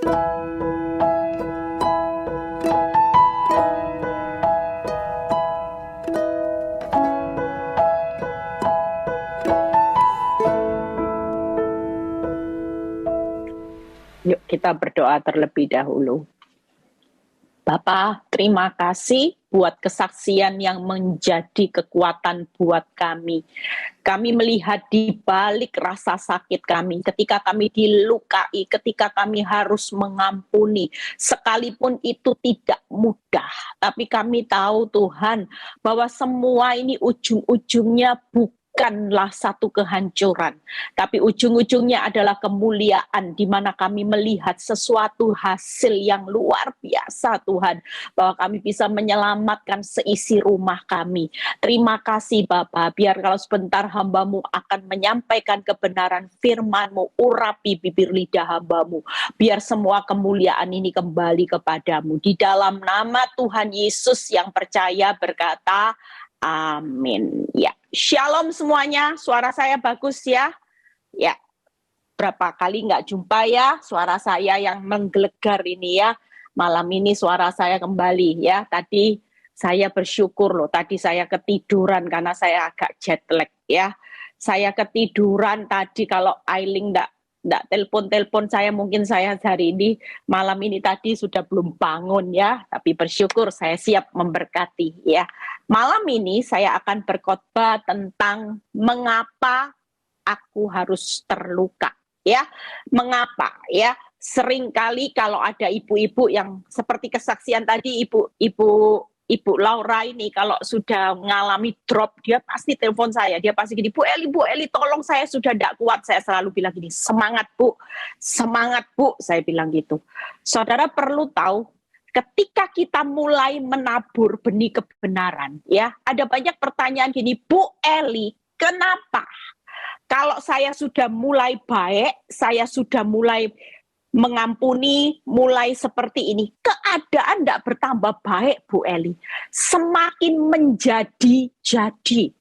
Yuk kita berdoa terlebih dahulu. Bapa, terima kasih buat kesaksian yang menjadi kekuatan buat kami. Kami melihat di balik rasa sakit kami, ketika kami dilukai, ketika kami harus mengampuni, sekalipun itu tidak mudah. Tapi kami tahu Tuhan, bahwa semua ini ujung-ujungnya bukanlah satu kehancuran, tapi ujung-ujungnya adalah kemuliaan, di mana kami melihat sesuatu hasil yang luar biasa Tuhan, bahwa kami bisa menyelamatkan seisi rumah kami. Terima kasih Bapa, biar kalau sebentar hamba-Mu akan menyampaikan kebenaran firman-Mu, urapi bibir lidah hamba-Mu, biar semua kemuliaan ini kembali kepadamu. Di dalam nama Tuhan Yesus yang percaya berkata, amin. Ya, shalom semuanya. Suara saya bagus ya? Ya, berapa kali nggak jumpa ya suara saya yang menggelegar ini ya. Malam ini suara saya kembali ya. Tadi saya bersyukur loh. Tadi saya ketiduran karena saya agak jet lag ya. Saya ketiduran tadi, kalau Ailing nggak telepon saya, mungkin saya hari ini malam ini tadi sudah belum bangun ya. Tapi bersyukur saya siap memberkati ya. Malam ini saya akan berkhotbah tentang mengapa aku harus terluka ya. Mengapa ya? Seringkali kalau ada ibu-ibu yang seperti kesaksian tadi, Ibu Laura ini kalau sudah mengalami drop, dia pasti telepon saya, dia pasti gini, Bu Eli, tolong saya sudah tidak kuat. Saya selalu bilang gini, semangat Bu, saya bilang gitu. Saudara perlu tahu, ketika kita mulai menabur benih kebenaran, ya, ada banyak pertanyaan gini, Bu Eli, kenapa? Kalau saya sudah mulai baik, saya sudah mulai mengampuni, mulai seperti ini, keadaan tidak bertambah baik Bu Eli, semakin menjadi-jadi.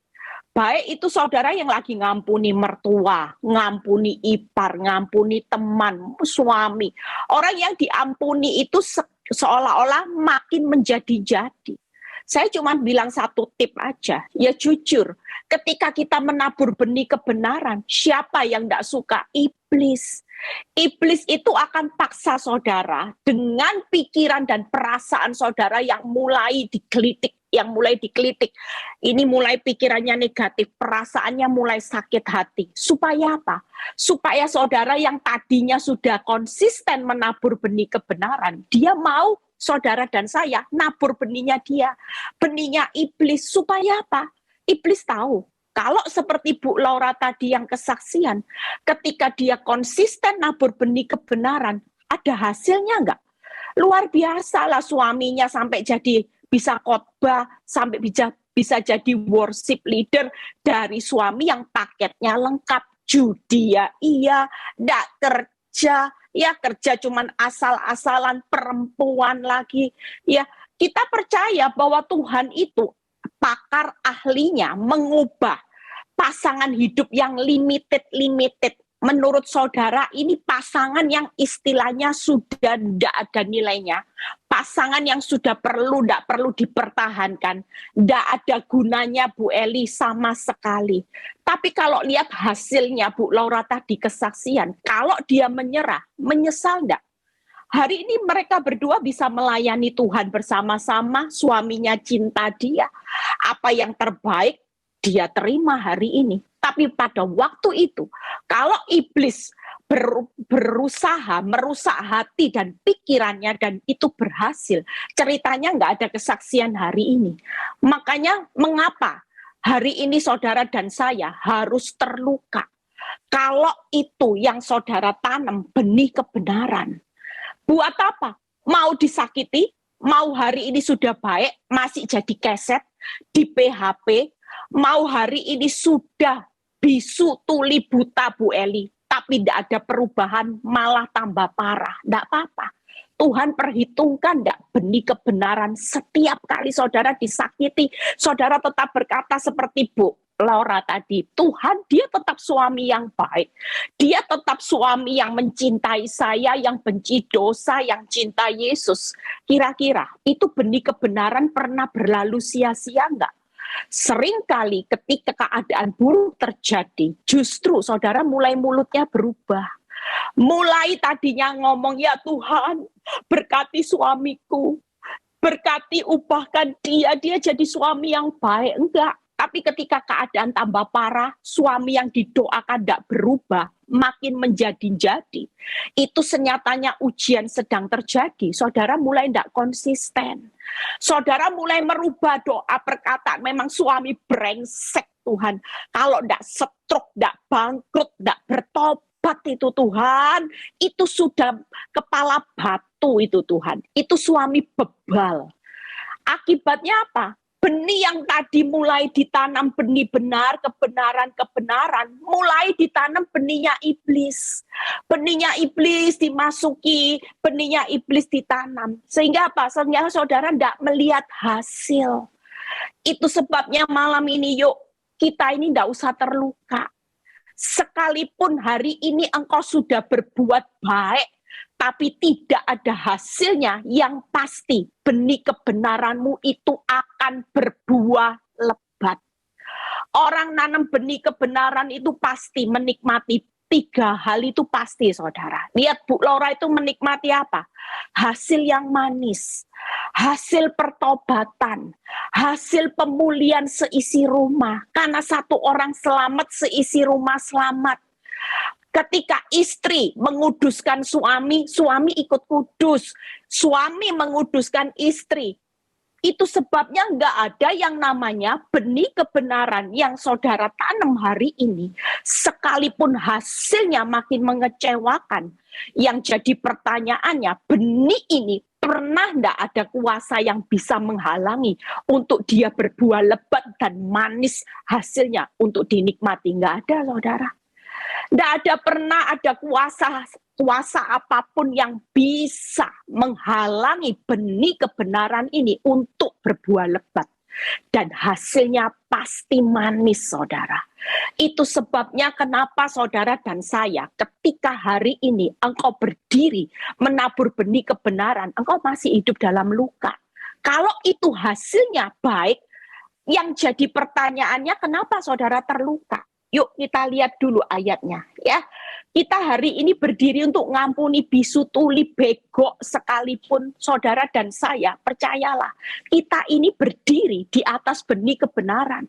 Baik itu saudara yang lagi ngampuni mertua, ngampuni ipar, ngampuni teman, suami. Orang yang diampuni itu seolah-olah makin menjadi-jadi. Saya cuma bilang satu tip aja, ya jujur, ketika kita menabur benih kebenaran, siapa yang tidak suka? Iblis. Iblis itu akan paksa saudara dengan pikiran dan perasaan saudara yang mulai digelitik, Ini mulai pikirannya negatif, perasaannya mulai sakit hati. Supaya apa? Supaya saudara yang tadinya sudah konsisten menabur benih kebenaran, dia mau saudara dan saya nabur benihnya dia, benihnya iblis. Supaya apa? Iblis tahu, kalau seperti Bu Laura tadi yang kesaksian, ketika dia konsisten nabur benih kebenaran, ada hasilnya enggak? Luar biasa lah, suaminya sampai jadi bisa khotbah, sampai bisa jadi worship leader, dari suami yang paketnya lengkap, judi ya iya, enggak kerja, ya kerja cuman asal-asalan, perempuan lagi. Ya, kita percaya bahwa Tuhan itu pakar ahlinya mengubah pasangan hidup yang limited. Menurut saudara, ini pasangan yang istilahnya sudah tidak ada nilainya. Pasangan yang sudah tidak perlu dipertahankan. Tidak ada gunanya Bu Eli sama sekali. Tapi kalau lihat hasilnya Bu Laura tadi kesaksian, kalau dia menyerah, menyesal enggak? Hari ini mereka berdua bisa melayani Tuhan bersama-sama, suaminya cinta dia. Apa yang terbaik dia terima hari ini. Tapi pada waktu itu, kalau iblis berusaha merusak hati dan pikirannya dan itu berhasil, ceritanya nggak ada kesaksian hari ini. Makanya mengapa hari ini saudara dan saya harus terluka? Kalau itu yang saudara tanam, benih kebenaran. Buat apa? Mau disakiti, mau hari ini sudah baik, masih jadi keset, di PHP, mau hari ini sudah bisu, tuli, buta Bu Eli, tapi tidak ada perubahan, malah tambah parah. Tidak apa-apa. Tuhan perhitungkan tidak benih kebenaran. Setiap kali saudara disakiti, saudara tetap berkata seperti Bu Laura tadi, Tuhan dia tetap suami yang baik. Dia tetap suami yang mencintai saya, yang benci dosa, yang cinta Yesus. Kira-kira itu benih kebenaran pernah berlalu sia-sia enggak? Seringkali ketika keadaan buruk terjadi, justru saudara mulai mulutnya berubah. Mulai tadinya ngomong, ya Tuhan, berkati suamiku, berkati ubahkan dia jadi suami yang baik. Enggak. Tapi ketika keadaan tambah parah, suami yang didoakan tidak berubah, makin menjadi-jadi. Itu senyatanya ujian sedang terjadi. Saudara mulai tidak konsisten. Saudara mulai merubah doa perkataan. Memang suami brengsek Tuhan. Kalau tidak stroke, tidak bangkrut, tidak bertobat itu Tuhan. Itu sudah kepala batu itu Tuhan. Itu suami bebal. Akibatnya apa? Benih yang tadi mulai ditanam benih benar, kebenaran, mulai ditanam benihnya iblis. Benihnya iblis dimasuki, benihnya iblis ditanam. Sehingga apa? Sehingga saudara tidak melihat hasil. Itu sebabnya malam ini yuk, kita ini tidak usah terluka. Sekalipun hari ini engkau sudah berbuat baik, tapi tidak ada hasilnya, yang pasti benih kebenaranmu itu akan berbuah lebat. Orang nanam benih kebenaran itu pasti menikmati 3 hal itu pasti saudara. Lihat Bu Laura itu menikmati apa? Hasil yang manis, hasil pertobatan, hasil pemulihan seisi rumah. Karena satu orang selamat, seisi rumah selamat. Ketika istri menguduskan suami, suami ikut kudus. Suami menguduskan istri. Itu sebabnya nggak ada yang namanya benih kebenaran yang saudara tanam hari ini. Sekalipun hasilnya makin mengecewakan. Yang jadi pertanyaannya, benih ini pernah nggak ada kuasa yang bisa menghalangi untuk dia berbuah lebat dan manis hasilnya untuk dinikmati? Nggak ada saudara. Tidak ada pernah ada kuasa apapun yang bisa menghalangi benih kebenaran ini untuk berbuah lebat. Dan hasilnya pasti manis, saudara. Itu sebabnya kenapa saudara dan saya ketika hari ini engkau berdiri menabur benih kebenaran, engkau masih hidup dalam luka. Kalau itu hasilnya baik, yang jadi pertanyaannya kenapa saudara terluka? Yuk kita lihat dulu ayatnya ya. Kita hari ini berdiri untuk ngampuni bisu tuli bego sekalipun saudara dan saya, percayalah. Kita ini berdiri di atas benih kebenaran.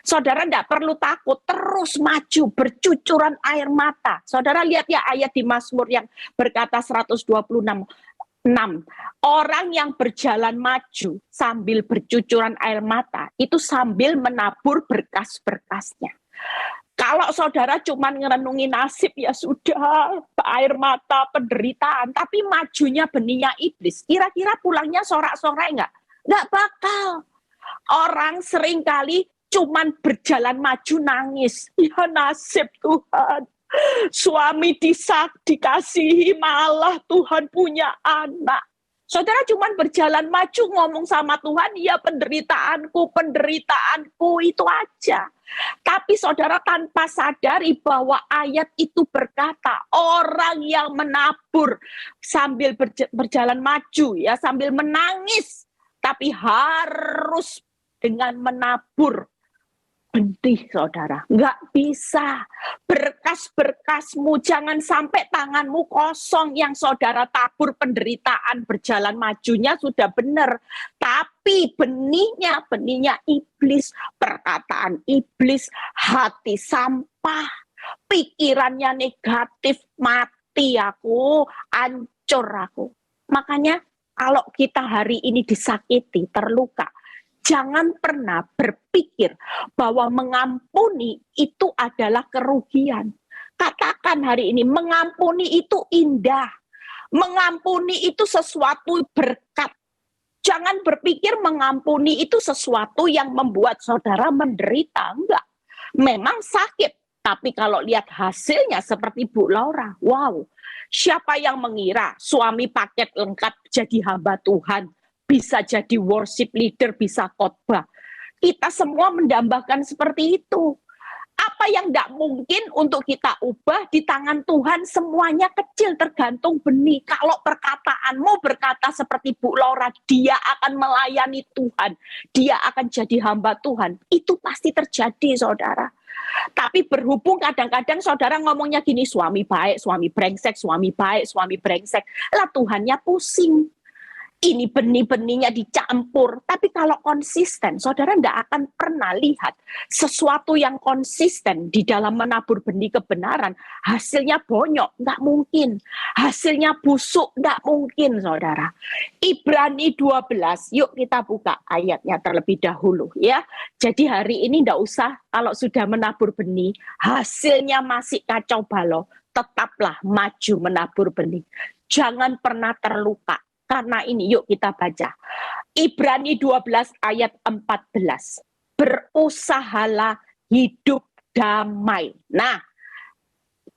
Saudara tidak perlu takut, terus maju, bercucuran air mata. Saudara lihat ya ayat di Mazmur yang berkata 126. 6. Orang yang berjalan maju sambil bercucuran air mata, itu sambil menabur berkas-berkasnya. Kalau saudara cuma ngerenungi nasib, ya sudah, air mata, penderitaan, tapi majunya benihnya iblis, kira-kira pulangnya sorak-sorai enggak? Enggak bakal. Orang seringkali cuman berjalan maju nangis. Ya nasib Tuhan. Suami dikasihi, malah Tuhan punya anak. Saudara cuma berjalan maju ngomong sama Tuhan, ya penderitaanku itu aja. Tapi saudara tanpa sadari bahwa ayat itu berkata, orang yang menabur sambil berjalan maju, ya sambil menangis, tapi harus dengan menabur benih saudara, nggak bisa. Berkas-berkasmu, jangan sampai tanganmu kosong. Yang saudara tabur penderitaan, berjalan majunya sudah benar, tapi benihnya iblis, perkataan iblis, hati sampah, pikirannya negatif, mati aku, hancur aku. Makanya kalau kita hari ini disakiti, terluka, jangan pernah berpikir bahwa mengampuni itu adalah kerugian. Katakan hari ini, mengampuni itu indah. Mengampuni itu sesuatu berkat. Jangan berpikir mengampuni itu sesuatu yang membuat saudara menderita. Enggak. Memang sakit. Tapi kalau lihat hasilnya seperti Bu Laura, wow. Siapa yang mengira suami paket lengkap jadi hamba Tuhan, bisa jadi worship leader, bisa khotbah. Kita semua mendambakan seperti itu. Apa yang tidak mungkin untuk kita ubah di tangan Tuhan, semuanya kecil, tergantung benih. Kalau perkataanmu berkata seperti Bu Laura, dia akan melayani Tuhan, dia akan jadi hamba Tuhan, itu pasti terjadi, saudara. Tapi berhubung kadang-kadang saudara ngomongnya gini, suami baik, suami brengsek, suami baik, suami brengsek, lah Tuhannya pusing. Ini benih-benihnya dicampur. Tapi kalau konsisten, saudara tidak akan pernah lihat sesuatu yang konsisten di dalam menabur benih kebenaran. Hasilnya bonyok, nggak mungkin. Hasilnya busuk, nggak mungkin, saudara. Ibrani 12, yuk kita buka ayatnya terlebih dahulu. Ya. Jadi hari ini tidak usah, kalau sudah menabur benih, hasilnya masih kacau balau, tetaplah maju menabur benih. Jangan pernah terluka. Karena ini, yuk kita baca. Ibrani 12 ayat 14. Berusahalah hidup damai. Nah,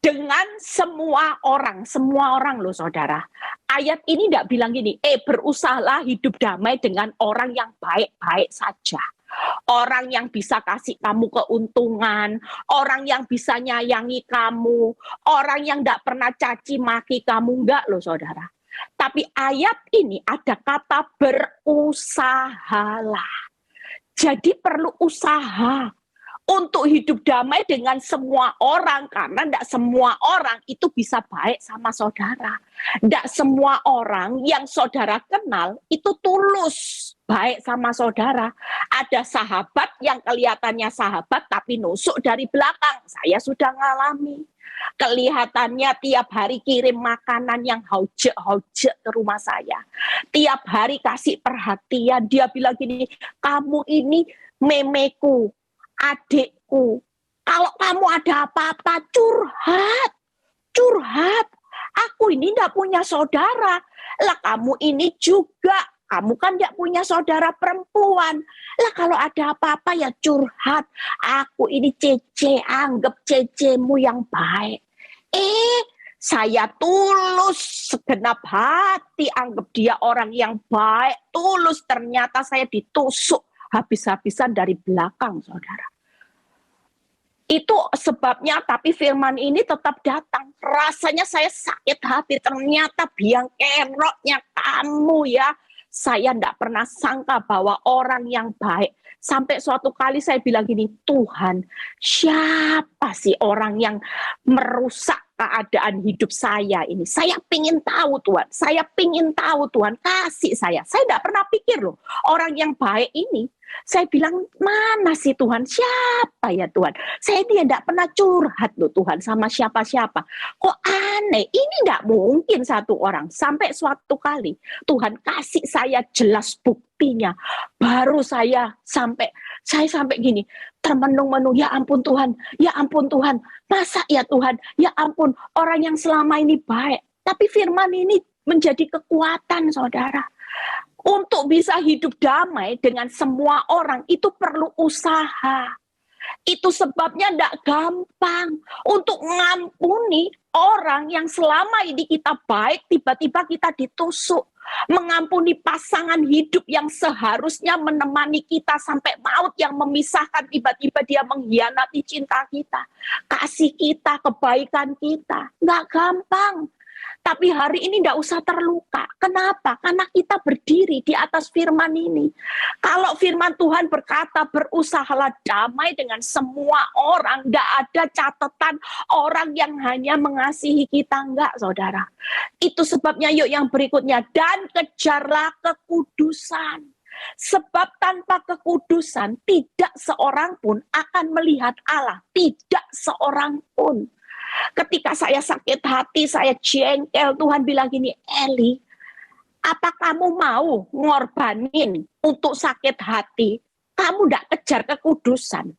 dengan semua orang loh saudara. Ayat ini tidak bilang gini, berusahalah hidup damai dengan orang yang baik-baik saja. Orang yang bisa kasih kamu keuntungan, orang yang bisa nyayangi kamu, orang yang tidak pernah caci maki kamu, enggak loh saudara. Tapi ayat ini ada kata berusahalah. Jadi perlu usaha untuk hidup damai dengan semua orang. Karena tidak semua orang itu bisa baik sama saudara. Tidak semua orang yang saudara kenal itu tulus baik sama saudara. Ada sahabat yang kelihatannya sahabat tapi nusuk dari belakang. Saya sudah ngalami. Kelihatannya tiap hari kirim makanan yang haujek-haujek ke rumah saya. Tiap hari kasih perhatian. Dia bilang gini, kamu ini memeku, adikku. Kalau kamu ada apa-apa, curhat. Aku ini tidak punya saudara. Lah kamu ini juga, kamu kan tidak punya saudara perempuan. Lah kalau ada apa-apa ya curhat. Aku ini Cece, anggap Cecemu yang baik. Saya tulus segenap hati, anggap dia orang yang baik, tulus. Ternyata saya ditusuk habis-habisan dari belakang, saudara. Itu sebabnya, tapi firman ini tetap datang. Rasanya saya sakit hati, ternyata biang keroknya kamu ya. Saya tidak pernah sangka bahwa orang yang baik. Sampai suatu kali saya bilang gini, Tuhan, siapa sih orang yang merusak keadaan hidup saya ini? Saya pingin tahu Tuhan, kasih saya. Saya tidak pernah pikir loh, orang yang baik ini. Saya bilang, mana sih Tuhan? Siapa ya Tuhan? Saya tidak pernah curhat loh Tuhan sama siapa-siapa. Kok aneh? Ini tidak mungkin satu orang. Sampai suatu kali Tuhan kasih saya jelas buktinya. Baru saya sampai gini, termenung-menung, ya ampun Tuhan. Masa ya Tuhan? Ya ampun, orang yang selama ini baik. Tapi firman ini menjadi kekuatan, saudara. Untuk bisa hidup damai dengan semua orang, itu perlu usaha. Itu sebabnya tidak gampang untuk mengampuni orang yang selama ini kita baik, tiba-tiba kita ditusuk. Mengampuni pasangan hidup yang seharusnya menemani kita sampai maut, yang memisahkan, tiba-tiba dia mengkhianati cinta kita, kasih kita, kebaikan kita. Nggak gampang. Tapi hari ini tidak usah terluka. Kenapa? Karena kita berdiri di atas firman ini. Kalau firman Tuhan berkata, berusahalah damai dengan semua orang. Tidak ada catatan orang yang hanya mengasihi kita. Enggak, saudara. Itu sebabnya yuk yang berikutnya. Dan kejarlah kekudusan. Sebab tanpa kekudusan, tidak seorang pun akan melihat Allah. Tidak seorang pun. Ketika saya sakit hati, saya jengkel, Tuhan bilang gini, Eli, apa kamu mau ngorbanin untuk sakit hati? Kamu tidak kejar kekudusan.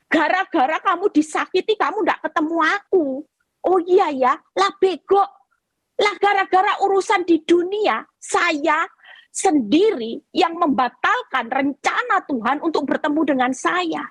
Gara-gara kamu disakiti, kamu tidak ketemu aku. Oh iya ya, lah bego. Lah gara-gara urusan di dunia, saya sendiri yang membatalkan rencana Tuhan untuk bertemu dengan saya.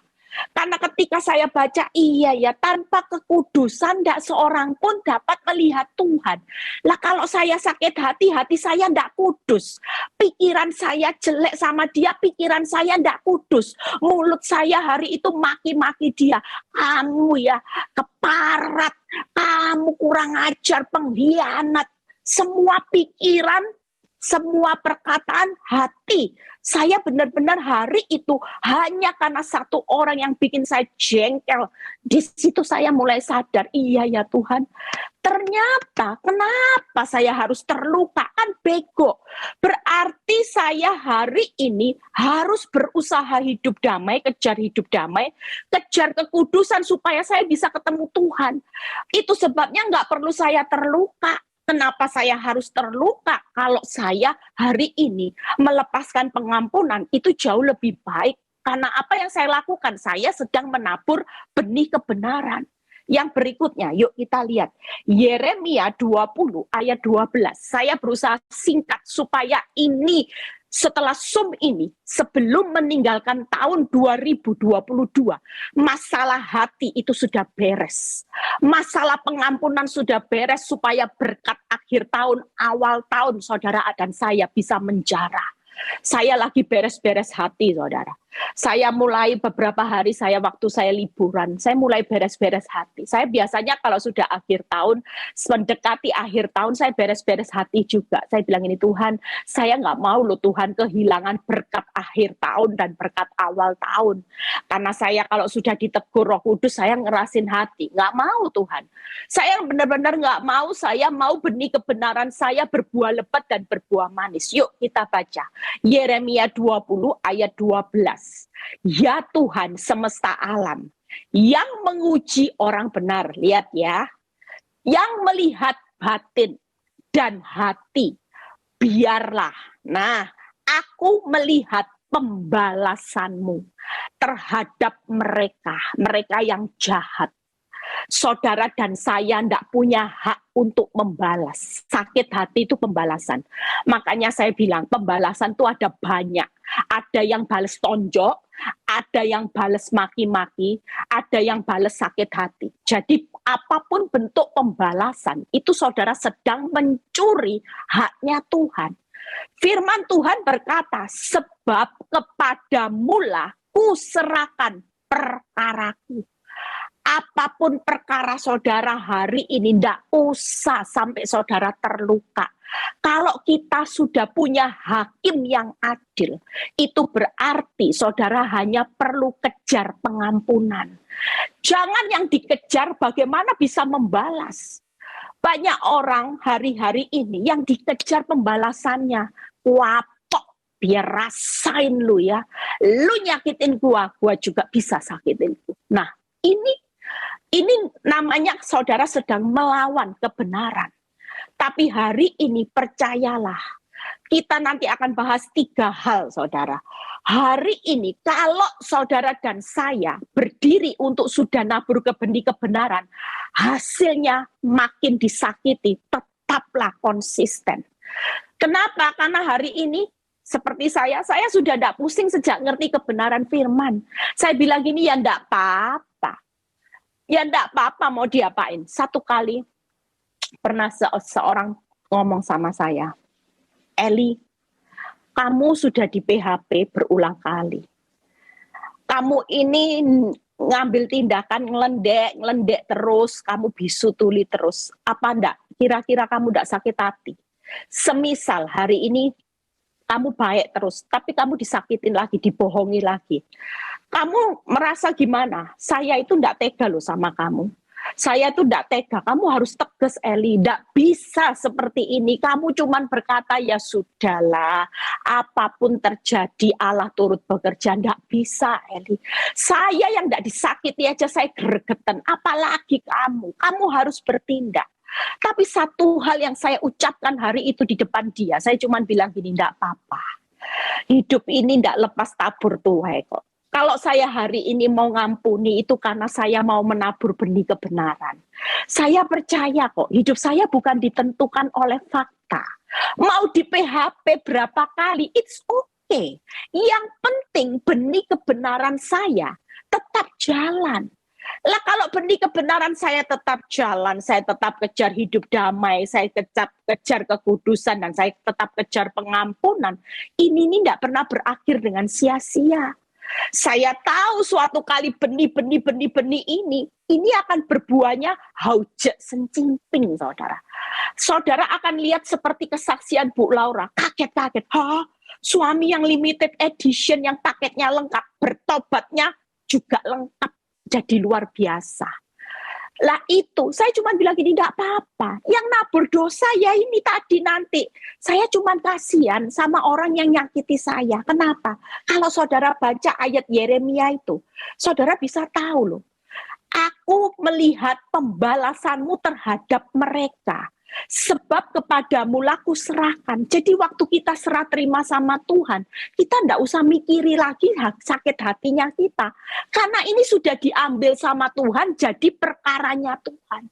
Karena ketika saya baca, iya ya, tanpa kekudusan tidak seorang pun dapat melihat Tuhan. Lah kalau saya sakit hati, hati saya tidak kudus. Pikiran saya jelek sama dia, pikiran saya tidak kudus. Mulut saya hari itu maki-maki dia. Kamu ya keparat, kamu kurang ajar, pengkhianat. Semua pikiran, semua perkataan hati. Saya benar-benar hari itu hanya karena satu orang yang bikin saya jengkel. Di situ saya mulai sadar, iya ya Tuhan. Ternyata kenapa saya harus terluka? Kan bego. Berarti saya hari ini harus berusaha hidup damai, kejar hidup damai, kejar kekudusan supaya saya bisa ketemu Tuhan. Itu sebabnya nggak perlu saya terluka. Kenapa saya harus terluka? Kalau saya hari ini melepaskan pengampunan, itu jauh lebih baik. Karena apa yang saya lakukan? Saya sedang menabur benih kebenaran. Yang berikutnya, yuk kita lihat. Yeremia 20 ayat 12. Saya berusaha singkat supaya ini, setelah Zoom ini, sebelum meninggalkan tahun 2022, masalah hati itu sudah beres. Masalah pengampunan sudah beres supaya berkat akhir tahun, awal tahun, saudara dan saya bisa menjarah. Saya lagi beres-beres hati, saudara. Saya mulai beberapa hari waktu saya liburan, saya mulai beres-beres hati. Saya biasanya kalau sudah akhir tahun, mendekati akhir tahun, saya beres-beres hati juga. Saya bilang ini, Tuhan, saya nggak mau loh Tuhan kehilangan berkat akhir tahun dan berkat awal tahun. Karena saya kalau sudah ditegur Roh Kudus, saya ngerasin hati. Nggak mau Tuhan. Saya benar-benar nggak mau, saya mau benih kebenaran saya berbuah lebat dan berbuah manis. Yuk kita baca. Yeremia 20 ayat 12. Ya Tuhan semesta alam, yang menguji orang benar, lihat ya, yang melihat batin dan hati, biarlah, nah, aku melihat pembalasanmu terhadap mereka yang jahat. Saudara dan saya tidak punya hak untuk membalas. Sakit hati itu pembalasan. Makanya saya bilang pembalasan itu ada banyak. Ada yang balas tonjok, ada yang balas maki-maki, ada yang balas sakit hati. Jadi apapun bentuk pembalasan, itu saudara sedang mencuri haknya Tuhan. Firman Tuhan berkata, sebab kepadamulah kuserahkan perkaraku. Apapun perkara saudara hari ini, tidak usah sampai saudara terluka. Kalau kita sudah punya hakim yang adil, itu berarti saudara hanya perlu kejar pengampunan. Jangan yang dikejar bagaimana bisa membalas. Banyak orang hari-hari ini yang dikejar pembalasannya. Wapok, biar rasain lu ya. Lu nyakitin gua juga bisa sakitin gua. Nah, ini namanya saudara sedang melawan kebenaran. Tapi hari ini percayalah, kita nanti akan bahas 3 hal saudara. Hari ini kalau saudara dan saya berdiri untuk sudah nabur ke benih kebenaran, hasilnya makin disakiti, tetaplah konsisten. Kenapa? Karena hari ini seperti saya sudah tidak pusing sejak ngerti kebenaran firman. Saya bilang gini, ya tidak apa-apa. Ya enggak apa-apa mau diapain. Satu kali pernah seorang ngomong sama saya, Eli, kamu sudah di PHP berulang kali. Kamu ini ngambil tindakan ngelendek terus, kamu bisu tuli terus. Apa enggak? Kira-kira kamu enggak sakit hati? Semisal hari ini kamu baik terus, tapi kamu disakitin lagi, dibohongi lagi. Kamu merasa gimana? Saya itu enggak tega loh sama kamu. Saya itu enggak tega, kamu harus tegas Eli, enggak bisa seperti ini. Kamu cuman berkata ya sudahlah, apapun terjadi Allah turut bekerja. Enggak bisa Eli. Saya yang enggak disakiti aja saya gregetan, apalagi kamu harus bertindak. Tapi satu hal yang saya ucapkan hari itu di depan dia, saya cuman bilang gini, enggak apa-apa. Hidup ini enggak lepas tabur tuai kok. Kalau saya hari ini mau ngampuni itu karena saya mau menabur benih kebenaran. Saya percaya kok hidup saya bukan ditentukan oleh fakta. Mau di PHP berapa kali, it's okay. Yang penting benih kebenaran saya tetap jalan. Lah kalau benih kebenaran saya tetap jalan, saya tetap kejar hidup damai, saya tetap kejar kekudusan, dan saya tetap kejar pengampunan. Ini tidak pernah berakhir dengan sia-sia. Saya tahu suatu kali benih ini akan berbuahnya haujek sencimping, saudara. Saudara akan lihat seperti kesaksian Bu Laura, kaget-kaget. Hah? Suami yang limited edition, yang paketnya lengkap, bertobatnya juga lengkap, jadi luar biasa. Lah itu, saya cuma bilang gini, tidak apa-apa. Yang nabur dosa ya ini tadi nanti. Saya cuma kasihan sama orang yang nyakiti saya. Kenapa? Kalau saudara baca ayat Yeremia itu, saudara bisa tahu loh. Aku melihat pembalasanmu terhadap mereka. Sebab kepadamu laku serahkan. Jadi waktu kita serah terima sama Tuhan, kita tidak usah mikiri lagi sakit hatinya kita. Karena ini sudah diambil sama Tuhan, jadi perkaranya Tuhan.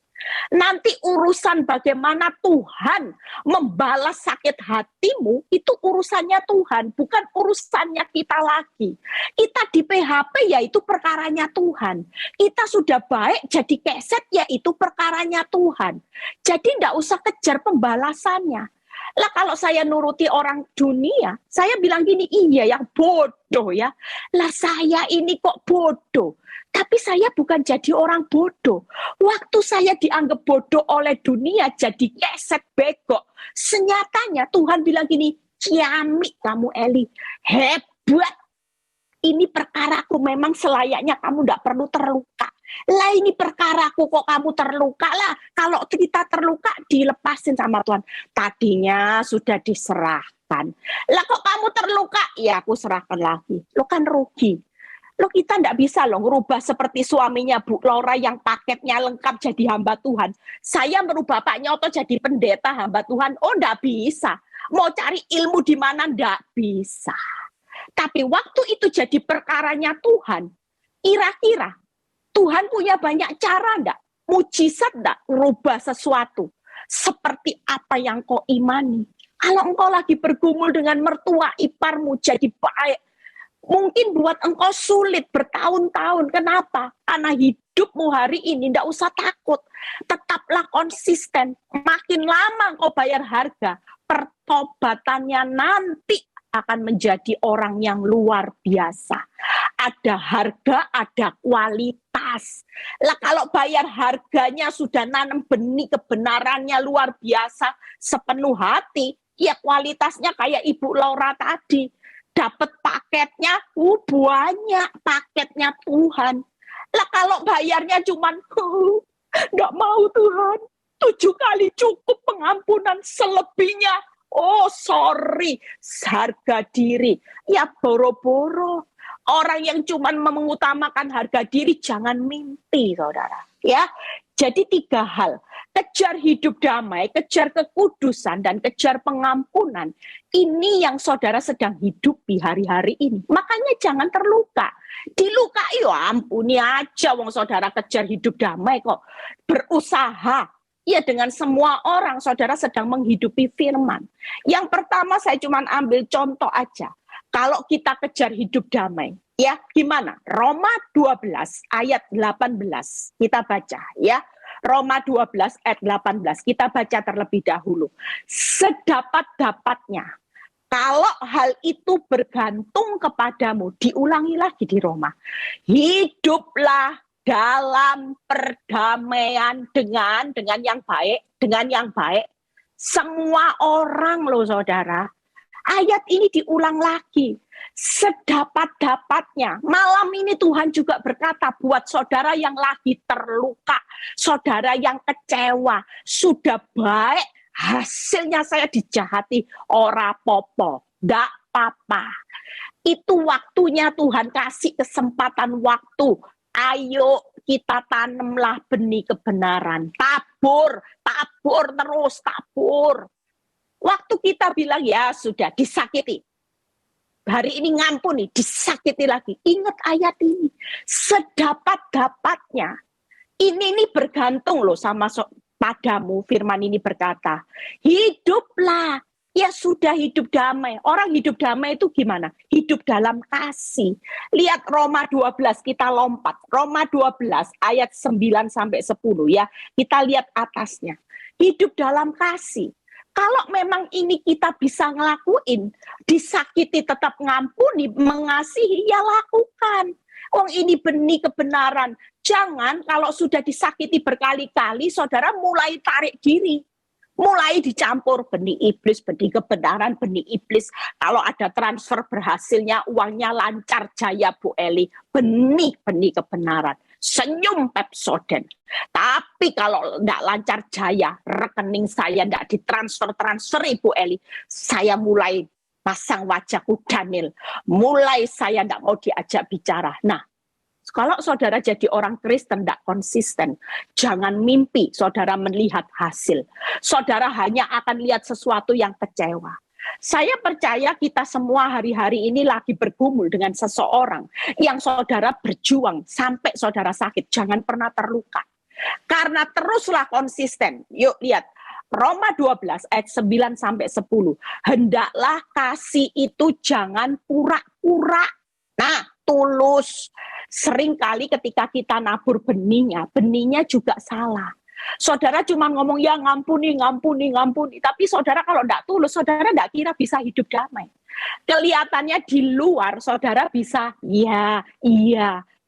Nanti urusan bagaimana Tuhan membalas sakit hatimu, itu urusannya Tuhan, bukan urusannya kita lagi. Kita di PHP, yaitu perkaranya Tuhan. Kita sudah baik jadi keset, yaitu perkaranya Tuhan. Jadi tidak usah kejar pembalasannya. Lah kalau saya nuruti orang dunia, saya bilang gini, iya yang bodoh ya. Lah saya ini kok bodoh. Tapi saya bukan jadi orang bodoh. Waktu saya dianggap bodoh oleh dunia, jadi keset begok. Senyatanya Tuhan bilang gini, ciamik kamu Eli, hebat. Ini perkaraku, memang selayaknya kamu tidak perlu terluka. Lah ini perkaraku kok kamu terluka lah. Kalau kita terluka dilepasin sama Tuhan. Tadinya sudah diserahkan. Lah kok kamu terluka? Ya aku serahkan lagi. Lo kan rugi. Lo kita tidak bisa loh merubah seperti suaminya Bu Laura yang paketnya lengkap jadi hamba Tuhan. Saya merubah Pak Nyoto jadi pendeta hamba Tuhan. Oh tidak bisa. Mau cari ilmu di mana tidak bisa. Tapi waktu itu jadi perkaranya Tuhan. Kira-kira Tuhan punya banyak cara enggak? Mujizat enggak? Merubah sesuatu. Seperti apa yang kau imani. Kalau engkau lagi bergumul dengan mertua iparmu jadi baik. Mungkin buat engkau sulit bertahun-tahun. Kenapa? Karena hidupmu hari ini tidak usah takut. Tetaplah konsisten. Makin lama engkau bayar harga, pertobatannya nanti akan menjadi orang yang luar biasa. Ada harga, ada kualitas. Lah kalau bayar harganya sudah nanam benih kebenarannya luar biasa, sepenuh hati, ya kualitasnya kayak Ibu Laura tadi. Dapat paketnya, banyak paketnya Tuhan. Lah kalau bayarnya cuman, enggak mau Tuhan, 7 kali cukup pengampunan, selebihnya, oh sorry, harga diri. Ya boro-boro. Orang yang cuma mengutamakan harga diri, jangan mimpi saudara. Ya, jadi 3 hal. Kejar hidup damai, kejar kekudusan, dan kejar pengampunan. Ini yang saudara sedang hidupi hari-hari ini. Makanya jangan terluka. Dilukai, ya ampuni aja, wong saudara kejar hidup damai kok. Berusaha. Ya dengan semua orang, saudara sedang menghidupi firman. Yang pertama saya cuma ambil contoh aja. Kalau kita kejar hidup damai, ya gimana? Roma 12 ayat 18. Kita baca ya. Roma 12 ayat 18. Kita baca terlebih dahulu. Sedapat-dapatnya. Kalau hal itu bergantung kepadamu, diulangi lagi di Roma. Hiduplah dalam perdamaian dengan yang baik, semua orang loh saudara. Ayat ini diulang lagi. Sedapat-dapatnya. Malam ini Tuhan juga berkata buat saudara yang lagi terluka, saudara yang kecewa, sudah baik, hasilnya saya dijahati, ora popo, ndak apa-apa. Itu waktunya Tuhan kasih kesempatan waktu. Ayo kita tanamlah benih kebenaran. Tabur terus, tabur. Waktu kita bilang ya sudah disakiti. Hari ini ngampuni, disakiti lagi. Ingat ayat ini. Sedapat-dapatnya. Ini bergantung loh sama padamu. Firman ini berkata, hiduplah. Ya sudah, hidup damai. Orang hidup damai itu gimana? Hidup dalam kasih. Lihat Roma 12, kita lompat. Roma 12 ayat 9 sampai 10 ya. Kita lihat atasnya. Hidup dalam kasih. Kalau memang ini kita bisa ngelakuin, disakiti tetap ngampuni, mengasihi, ya lakukan. Ini benih kebenaran. Jangan kalau sudah disakiti berkali-kali, saudara mulai tarik diri. Mulai dicampur benih iblis, benih kebenaran, benih iblis. Kalau ada transfer berhasilnya, uangnya lancar jaya Bu Eli. Benih kebenaran. Senyum Pepsodent. Tapi kalau tidak lancar jaya, rekening saya tidak ditransfer Ibu Eli, saya mulai pasang wajahku Daniel. Mulai saya tidak mau diajak bicara. Nah, kalau saudara jadi orang Kristen tidak konsisten, jangan mimpi saudara melihat hasil. Saudara hanya akan lihat sesuatu yang kecewa. Saya percaya kita semua hari-hari ini lagi bergumul dengan seseorang yang saudara berjuang sampai saudara sakit. Jangan pernah terluka. Karena teruslah konsisten. Yuk lihat. Roma 12 ayat 9 sampai 10. Hendaklah kasih itu jangan pura-pura. Nah, tulus. Seringkali ketika kita nabur benihnya juga salah. Saudara cuma ngomong ya ngampuni. Tapi saudara kalau tidak tulus, saudara tidak kira bisa hidup damai. Kelihatannya di luar saudara bisa iya.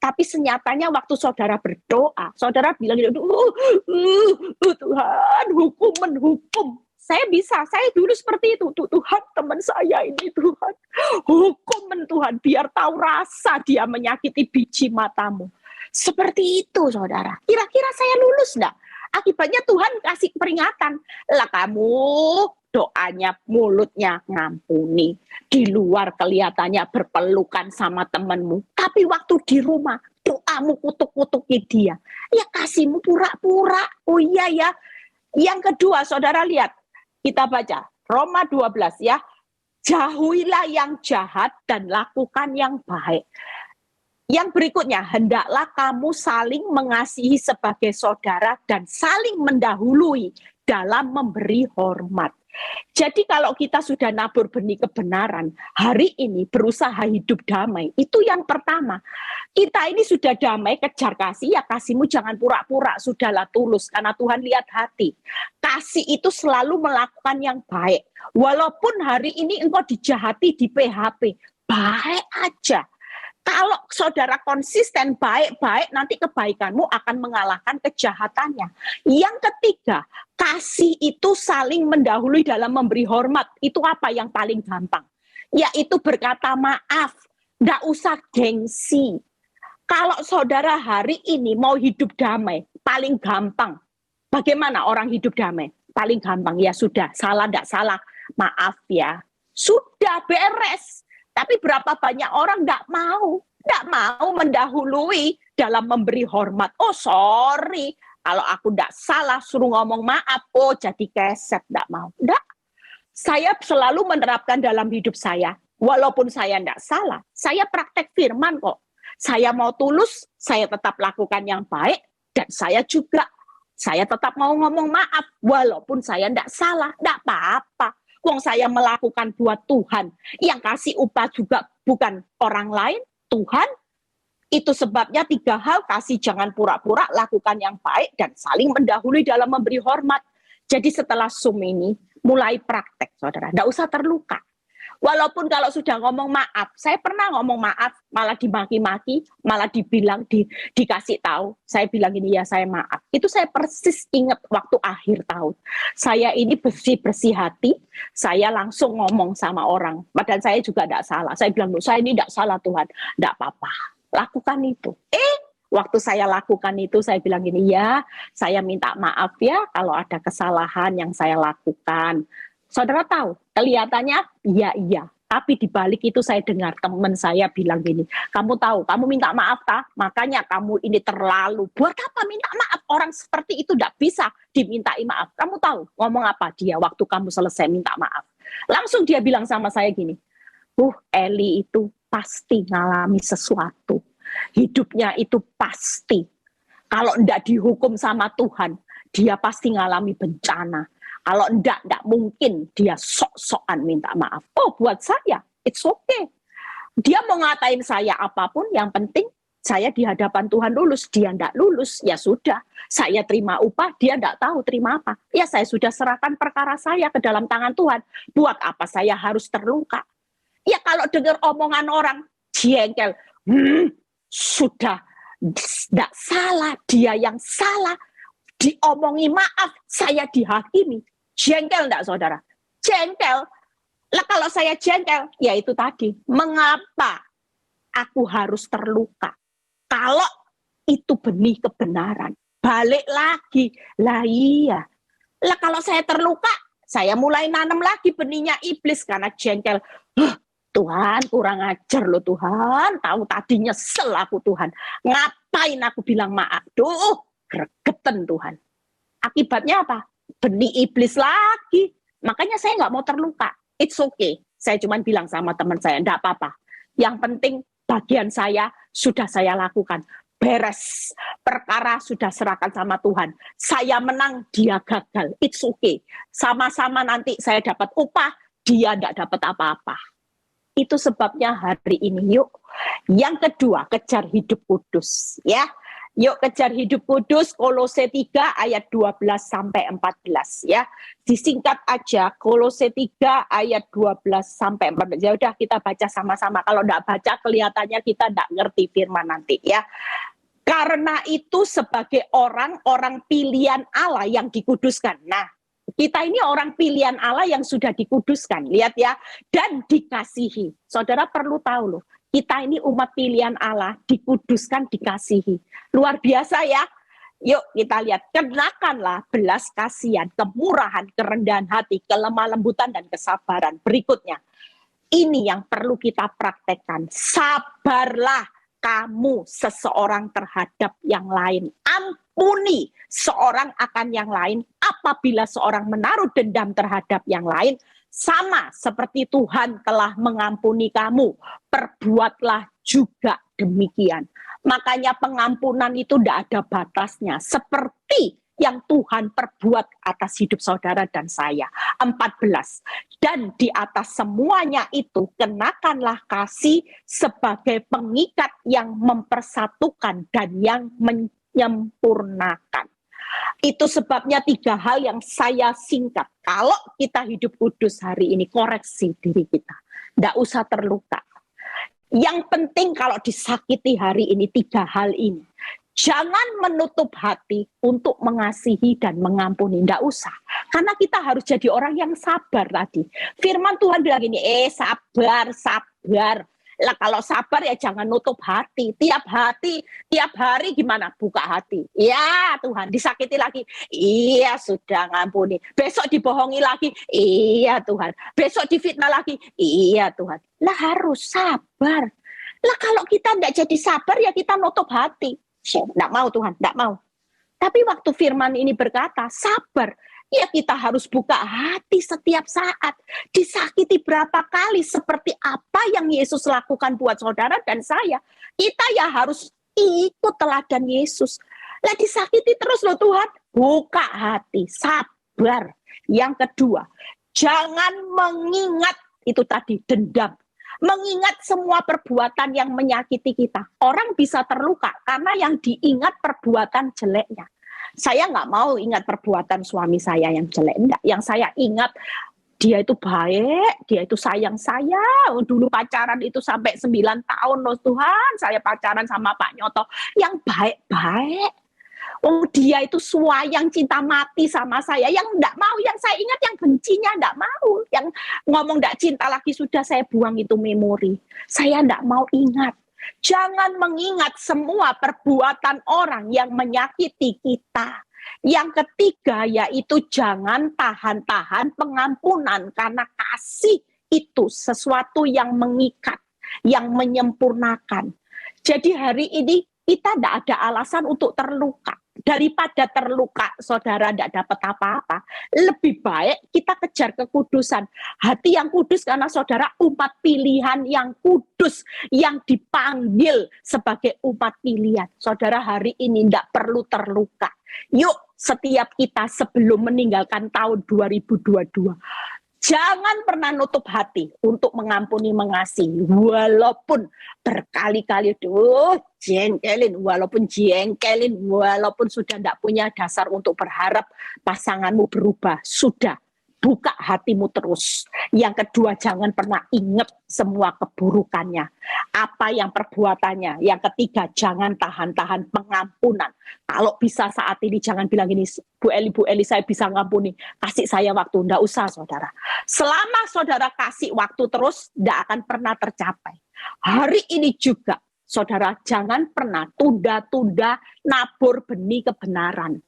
Tapi senyatanya waktu saudara berdoa, saudara bilang Tuhan hukum. Saya dulu seperti itu. Tuhan, teman saya ini Tuhan. Hukum Tuhan, biar tahu rasa dia menyakiti biji matamu. Seperti itu saudara. Kira-kira saya lulus enggak? Akibatnya Tuhan kasih peringatan. Lah kamu doanya, mulutnya ngampuni. Di luar kelihatannya berpelukan sama temanmu. Tapi waktu di rumah, doamu kutuk-kutuki dia. Ya kasihmu pura-pura. Oh iya ya. Yang kedua saudara lihat. Kita baca Roma 12 ya. Jauhilah yang jahat dan lakukan yang baik. Yang berikutnya, hendaklah kamu saling mengasihi sebagai saudara dan saling mendahului dalam memberi hormat. Jadi kalau kita sudah nabur benih kebenaran, hari ini berusaha hidup damai. Itu yang pertama. Kita ini sudah damai, kejar kasih, ya kasihmu jangan pura-pura, sudahlah tulus. Karena Tuhan lihat hati. Kasih itu selalu melakukan yang baik. Walaupun hari ini engkau dijahati, di PHP, baik aja. Kalau saudara konsisten baik-baik, nanti kebaikanmu akan mengalahkan kejahatannya. Yang ketiga, kasih itu saling mendahului dalam memberi hormat. Itu apa yang paling gampang? Yaitu berkata maaf, nggak usah gengsi. Kalau saudara hari ini mau hidup damai, paling gampang. Bagaimana orang hidup damai? Paling gampang, ya sudah, salah nggak salah, maaf ya. Sudah beres. Tapi berapa banyak orang nggak mau mendahului dalam memberi hormat. Oh sorry, kalau aku nggak salah suruh ngomong maaf, oh jadi keset, nggak mau. Nggak, saya selalu menerapkan dalam hidup saya, walaupun saya nggak salah, saya praktek firman kok. Saya mau tulus, saya tetap lakukan yang baik, dan saya tetap mau ngomong maaf, walaupun saya nggak salah, nggak apa-apa. Wong saya melakukan buat Tuhan. Yang kasih upah juga bukan orang lain, Tuhan. Itu sebabnya 3 hal, kasih jangan pura-pura, lakukan yang baik, dan saling mendahului dalam memberi hormat. Jadi setelah Zoom ini, mulai praktek, saudara. Nggak usah terluka. Walaupun kalau sudah ngomong maaf, saya pernah ngomong maaf, malah dimaki-maki, malah dibilang, dikasih tahu. Saya bilang ini ya saya maaf. Itu saya persis ingat waktu akhir tahun. Saya ini bersih-bersih hati, saya langsung ngomong sama orang. Padahal saya juga tidak salah. Saya bilang, saya ini tidak salah Tuhan. Tidak apa-apa, lakukan itu. Waktu saya lakukan itu, saya bilang gini, ya saya minta maaf ya kalau ada kesalahan yang saya lakukan. Saudara tahu, kelihatannya iya. Tapi di balik itu saya dengar teman saya bilang gini, kamu tahu, kamu minta maaf tak? Makanya kamu ini terlalu. Buat apa minta maaf? Orang seperti itu tidak bisa dimintai maaf. Kamu tahu ngomong apa dia waktu kamu selesai minta maaf? Langsung dia bilang sama saya gini, Eli itu pasti ngalami sesuatu. Hidupnya itu pasti. Kalau tidak dihukum sama Tuhan, dia pasti ngalami bencana. Kalau enggak mungkin dia sok-sokan minta maaf. Oh, buat saya, it's okay. Dia mau ngatain saya apapun, yang penting saya di hadapan Tuhan lulus. Dia enggak lulus, ya sudah. Saya terima upah, dia enggak tahu terima apa. Ya saya sudah serahkan perkara saya ke dalam tangan Tuhan. Buat apa saya harus terluka? Ya kalau dengar omongan orang, jengkel. Sudah enggak salah, dia yang salah. Diomongi maaf, saya dihakimi. Jengkel enggak saudara? Jengkel. Lah kalau saya jengkel, ya itu tadi. Mengapa aku harus terluka? Kalau itu benih kebenaran. Balik lagi. Lah iya. Lah kalau saya terluka, saya mulai nanam lagi benihnya iblis karena jengkel. Tuhan kurang ajar loh Tuhan. Tahu tadi nyesel aku Tuhan. Ngapain aku bilang maaf? Duh, gregetan Tuhan. Akibatnya apa? Benih iblis lagi. Makanya saya nggak mau terluka. It's okay. Saya cuma bilang sama teman saya, enggak apa-apa. Yang penting bagian saya sudah saya lakukan. Beres. Perkara sudah serahkan sama Tuhan. Saya menang, dia gagal. It's okay. Sama-sama nanti saya dapat upah, dia enggak dapat apa-apa. Itu sebabnya hari ini yuk. Yang kedua, kejar hidup kudus. Ya. Yuk kejar hidup kudus, Kolose 3 ayat 12 sampai 14 ya. Disingkat aja Kolose 3 ayat 12 sampai 14. Ya udah kita baca sama-sama. Kalau enggak baca kelihatannya kita enggak ngerti firman nanti ya. Karena itu sebagai orang pilihan Allah yang dikuduskan. Nah, kita ini orang pilihan Allah yang sudah dikuduskan. Lihat ya, dan dikasihi. Saudara perlu tahu loh. Kita ini umat pilihan Allah, dikuduskan, dikasihi. Luar biasa ya. Yuk kita lihat, kenakanlah belas kasihan, kemurahan, kerendahan hati, kelemah lembutan, dan kesabaran. Berikutnya, ini yang perlu kita praktekkan. Sabarlah kamu seseorang terhadap yang lain. Ampuni seorang akan yang lain apabila seorang menaruh dendam terhadap yang lain. Sama seperti Tuhan telah mengampuni kamu, perbuatlah juga demikian. Makanya pengampunan itu tidak ada batasnya. Seperti yang Tuhan perbuat atas hidup saudara dan saya. 14. Dan di atas semuanya itu, kenakanlah kasih sebagai pengikat yang mempersatukan dan yang menyempurnakan. Itu sebabnya 3 hal yang saya singkat. Kalau kita hidup kudus hari ini, koreksi diri kita. Nggak usah terluka. Yang penting kalau disakiti hari ini, 3 hal ini. Jangan menutup hati untuk mengasihi dan mengampuni. Nggak usah. Karena kita harus jadi orang yang sabar tadi. Firman Tuhan bilang gini, sabar. Lah kalau sabar ya jangan nutup hati. Tiap hari gimana? Buka hati. Ya Tuhan, disakiti lagi. Iya sudah ngampuni. Besok dibohongi lagi. Iya Tuhan. Besok difitnah lagi. Iya Tuhan. Lah harus sabar. Lah kalau kita enggak jadi sabar ya kita nutup hati. Enggak mau Tuhan, enggak mau. Tapi waktu firman ini berkata sabar, ya kita harus buka hati setiap saat. Disakiti berapa kali seperti apa yang Yesus lakukan buat saudara dan saya. Kita ya harus ikut teladan Yesus. Lah disakiti terus loh Tuhan. Buka hati, sabar. Yang kedua, jangan mengingat itu tadi dendam. Mengingat semua perbuatan yang menyakiti kita. Orang bisa terluka karena yang diingat perbuatan jeleknya. Saya nggak mau ingat perbuatan suami saya yang jelek. Enggak. Yang saya ingat, dia itu baik, dia itu sayang saya. Dulu pacaran itu sampai 9 tahun loh Tuhan. Saya pacaran sama Pak Nyoto. Yang baik-baik. Oh dia itu suayang cinta mati sama saya. Yang enggak mau, yang saya ingat yang bencinya enggak mau. Yang ngomong enggak cinta lagi sudah saya buang itu memori. Saya enggak mau ingat. Jangan mengingat semua perbuatan orang yang menyakiti kita. Yang ketiga yaitu jangan tahan-tahan pengampunan. Karena kasih itu sesuatu yang mengikat, yang menyempurnakan. Jadi hari ini kita tidak ada alasan untuk terluka. Daripada terluka, saudara tidak dapat apa-apa. Lebih baik kita kejar kekudusan. Hati yang kudus karena saudara umat pilihan yang kudus. Yang dipanggil sebagai umat pilihan. Saudara hari ini tidak perlu terluka. Yuk setiap kita sebelum meninggalkan tahun 2022. Jangan pernah nutup hati untuk mengampuni, mengasihi, walaupun berkali-kali jengkelin, walaupun sudah tidak punya dasar untuk berharap pasanganmu berubah, sudah. Buka hatimu terus. Yang kedua, jangan pernah ingat semua keburukannya. Apa yang perbuatannya. Yang ketiga, jangan tahan-tahan pengampunan. Kalau bisa saat ini jangan bilang gini, Bu Eli saya bisa ngampuni. Kasih saya waktu. Nggak usah saudara. Selama saudara kasih waktu terus, nggak akan pernah tercapai. Hari ini juga, saudara jangan pernah tunda-tunda nabur benih kebenaran.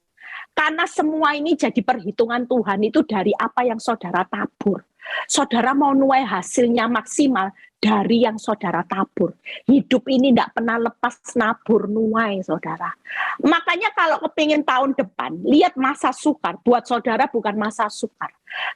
Karena semua ini jadi perhitungan Tuhan itu dari apa yang saudara tabur. Saudara mau nuai hasilnya maksimal dari yang saudara tabur. Hidup ini tidak pernah lepas nabur nuai, saudara. Makanya kalau kepingin tahun depan, lihat masa sukar. Buat saudara bukan masa sukar.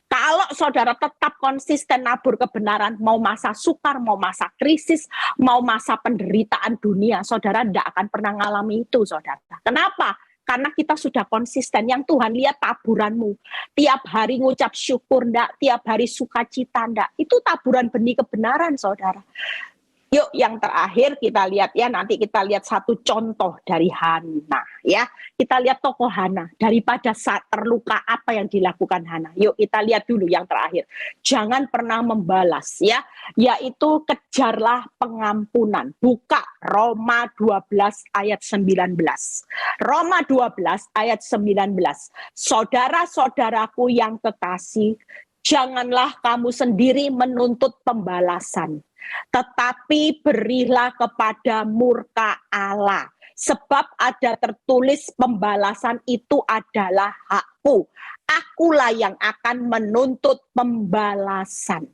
Kalau saudara tetap konsisten nabur kebenaran, mau masa sukar, mau masa krisis, mau masa penderitaan dunia, saudara tidak akan pernah ngalami itu, saudara. Kenapa? Karena kita sudah konsisten. Yang Tuhan lihat taburanmu. Tiap hari ngucap syukur ndak, tiap hari sukacita ndak. Itu taburan benih kebenaran, saudara. Yuk yang terakhir kita lihat ya, nanti kita lihat satu contoh dari Hana ya. Kita lihat tokoh Hana, daripada saat terluka apa yang dilakukan Hana. Yuk kita lihat dulu yang terakhir. Jangan pernah membalas ya, yaitu kejarlah pengampunan. Buka Roma 12 ayat 19. Roma 12 ayat 19. Saudara-saudaraku yang kekasih, janganlah kamu sendiri menuntut pembalasan, tetapi berilah kepada murka Allah. Sebab ada tertulis pembalasan itu adalah hakku. Akulah yang akan menuntut pembalasan.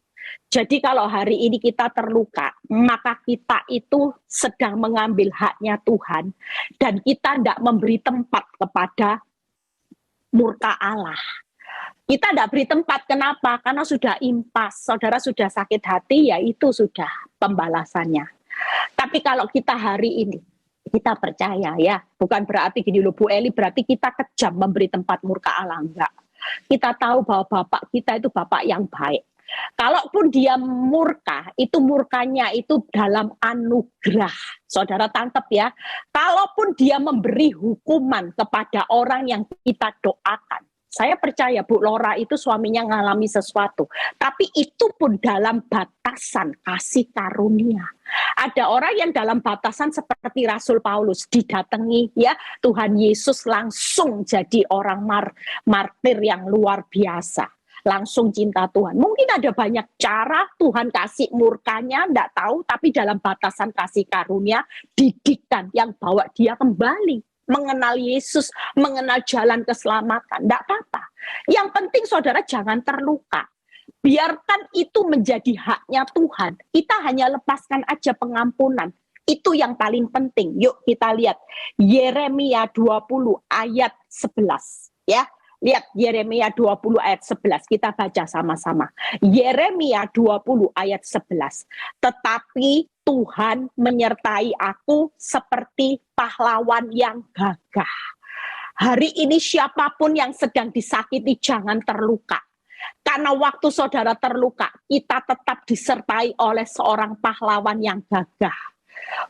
Jadi kalau hari ini kita terluka, maka kita itu sedang mengambil haknya Tuhan. Dan kita tidak memberi tempat kepada murka Allah. Kita tidak beri tempat, kenapa? Karena sudah impas, saudara sudah sakit hati, ya itu sudah pembalasannya. Tapi kalau kita hari ini, kita percaya ya, bukan berarti gini loh Bu Eli, berarti kita kejam memberi tempat murka Allah, enggak. Kita tahu bahwa Bapak kita itu Bapak yang baik. Kalaupun dia murka, itu murkanya itu dalam anugerah. Saudara tangkap ya, kalaupun dia memberi hukuman kepada orang yang kita doakan, saya percaya Bu Lora itu suaminya ngalami sesuatu. Tapi itu pun dalam batasan kasih karunia. Ada orang yang dalam batasan seperti Rasul Paulus didatangi ya Tuhan Yesus langsung jadi orang martir yang luar biasa. Langsung cinta Tuhan. Mungkin ada banyak cara Tuhan kasih murkanya, enggak tahu. Tapi dalam batasan kasih karunia, didikan yang bawa dia kembali. Mengenal Yesus, mengenal jalan keselamatan, tidak apa-apa. Yang penting saudara jangan terluka. Biarkan itu menjadi haknya Tuhan. Kita hanya lepaskan aja pengampunan. Itu yang paling penting. Yuk kita lihat Yeremia 20 ayat 11 ya. Lihat Yeremia 20 ayat 11, kita baca sama-sama. Yeremia 20 ayat 11. Tetapi Tuhan menyertai aku seperti pahlawan yang gagah. Hari ini siapapun yang sedang disakiti jangan terluka. Karena waktu saudara terluka, kita tetap disertai oleh seorang pahlawan yang gagah.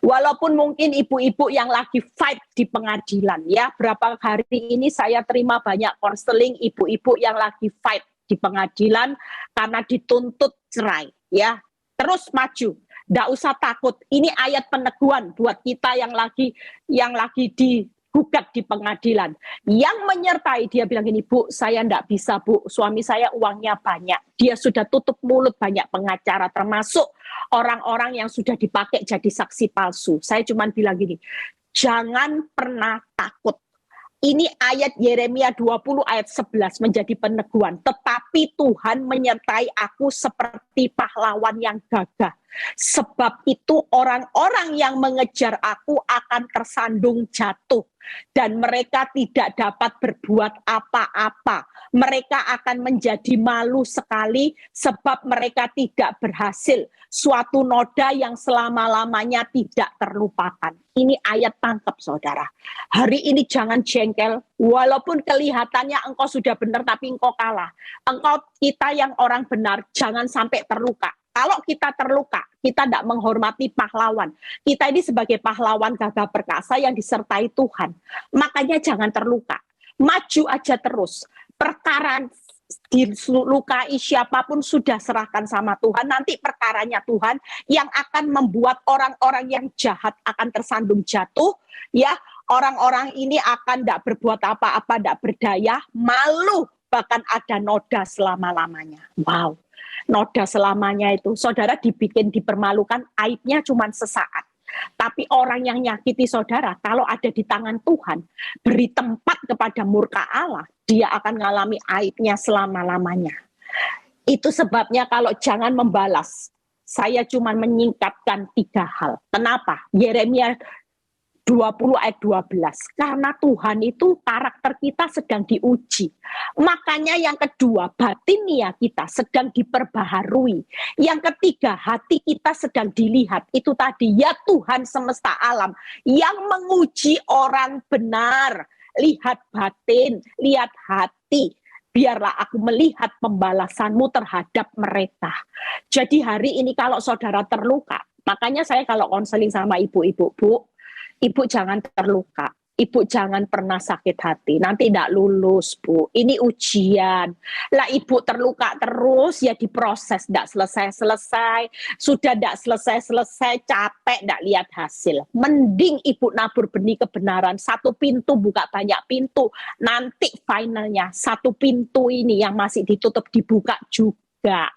Walaupun mungkin ibu-ibu yang lagi fight di pengadilan ya, berapa hari ini saya terima banyak konseling ibu-ibu yang lagi fight di pengadilan karena dituntut cerai ya. Terus maju, enggak usah takut. Ini ayat peneguhan buat kita yang lagi digugat di pengadilan. Yang menyertai dia bilang gini, Bu, saya enggak bisa Bu, suami saya uangnya banyak. Dia sudah tutup mulut banyak pengacara termasuk orang-orang yang sudah dipakai jadi saksi palsu. Saya cuma bilang gini, jangan pernah takut. Ini ayat Yeremia 20 ayat 11 menjadi peneguhan. Tetapi Tuhan menyertai aku seperti pahlawan yang gagah. Sebab itu orang-orang yang mengejar aku akan tersandung jatuh. Dan mereka tidak dapat berbuat apa-apa. Mereka akan menjadi malu sekali sebab mereka tidak berhasil. Suatu noda yang selama-lamanya tidak terlupakan. Ini ayat tangkap saudara. Hari ini jangan jengkel, walaupun kelihatannya engkau sudah benar tapi engkau kalah. Kita yang orang benar jangan sampai terluka. Kalau kita terluka, kita tidak menghormati pahlawan. Kita ini sebagai pahlawan gagah perkasa yang disertai Tuhan. Makanya jangan terluka. Maju aja terus. Perkara dilukai siapapun sudah serahkan sama Tuhan. Nanti perkaranya Tuhan yang akan membuat orang-orang yang jahat akan tersandung jatuh. Ya, orang-orang ini akan tidak berbuat apa-apa, tidak berdaya, malu, bahkan ada noda selama-lamanya. Wow. Noda selamanya itu, saudara dipermalukan, aibnya cuma sesaat. Tapi orang yang nyakiti saudara, kalau ada di tangan Tuhan, beri tempat kepada murka Allah, dia akan mengalami aibnya selama-lamanya. Itu sebabnya kalau jangan membalas, saya cuma menyingkatkan 3 hal. Kenapa? Yeremia 20 ayat 12. Karena Tuhan itu karakter kita sedang diuji. Makanya yang kedua, batinia kita sedang diperbaharui. Yang ketiga, hati kita sedang dilihat. Itu tadi, ya Tuhan semesta alam yang menguji orang benar. Lihat batin, lihat hati. Biarlah aku melihat pembalasanmu terhadap mereka. Jadi hari ini kalau saudara terluka, makanya saya kalau konseling sama ibu-ibu, Bu, ibu jangan terluka, ibu jangan pernah sakit hati, nanti tidak lulus Bu, ini ujian. Lah ibu terluka terus ya diproses, tidak selesai-selesai, sudah tidak selesai-selesai, capek, tidak lihat hasil. Mending ibu nabur benih kebenaran, 1 pintu buka banyak pintu, nanti finalnya 1 pintu ini yang masih ditutup dibuka juga.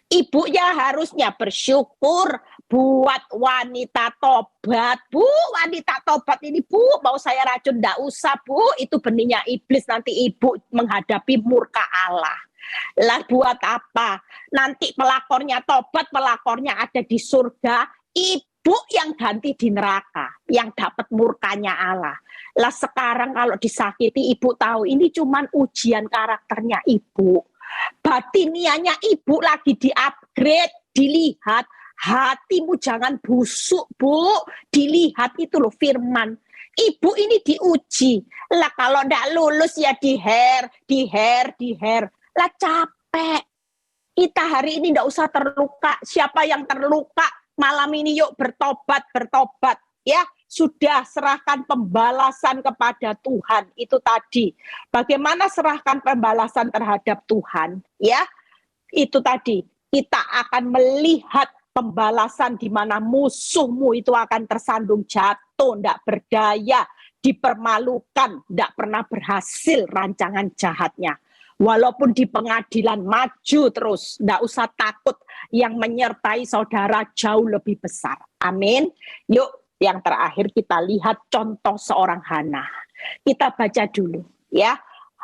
Ibunya harusnya bersyukur buat wanita tobat. Bu, wanita tobat ini Bu, mau saya racun, enggak usah Bu, itu benihnya iblis, nanti ibu menghadapi murka Allah. Lah buat apa? Nanti pelakornya tobat, pelakornya ada di surga, ibu yang ganti di neraka, yang dapat murkanya Allah. Lah sekarang kalau disakiti, ibu tahu ini cuman ujian karakternya ibu. Batinianya ibu lagi di-upgrade, dilihat. Hatimu jangan busuk Bu, dilihat itu loh firman. Ibu ini diuji. Lah kalau ndak lulus ya diher. Lah capek. Kita hari ini ndak usah terluka. Siapa yang terluka malam ini yuk bertobat. Ya, sudah serahkan pembalasan kepada Tuhan. Itu tadi. Bagaimana serahkan pembalasan terhadap Tuhan? Ya, itu tadi. Kita akan melihat pembalasan di mana musuhmu itu akan tersandung jatuh, tidak berdaya, dipermalukan, tidak pernah berhasil rancangan jahatnya. Walaupun di pengadilan maju terus, tidak usah takut, yang menyertai saudara jauh lebih besar. Amin. Yuk, yang terakhir kita lihat contoh seorang Hana. Kita baca dulu ya.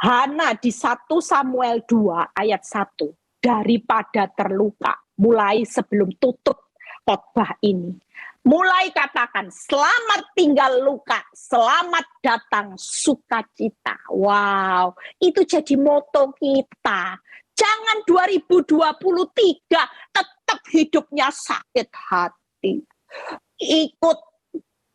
Hana di 1 Samuel 2 ayat 1. Daripada terluka, mulai sebelum tutup khotbah ini. Mulai katakan, selamat tinggal luka, selamat datang sukacita. Wow, itu jadi moto kita. Jangan 2023 tetap hidupnya sakit hati. Ikut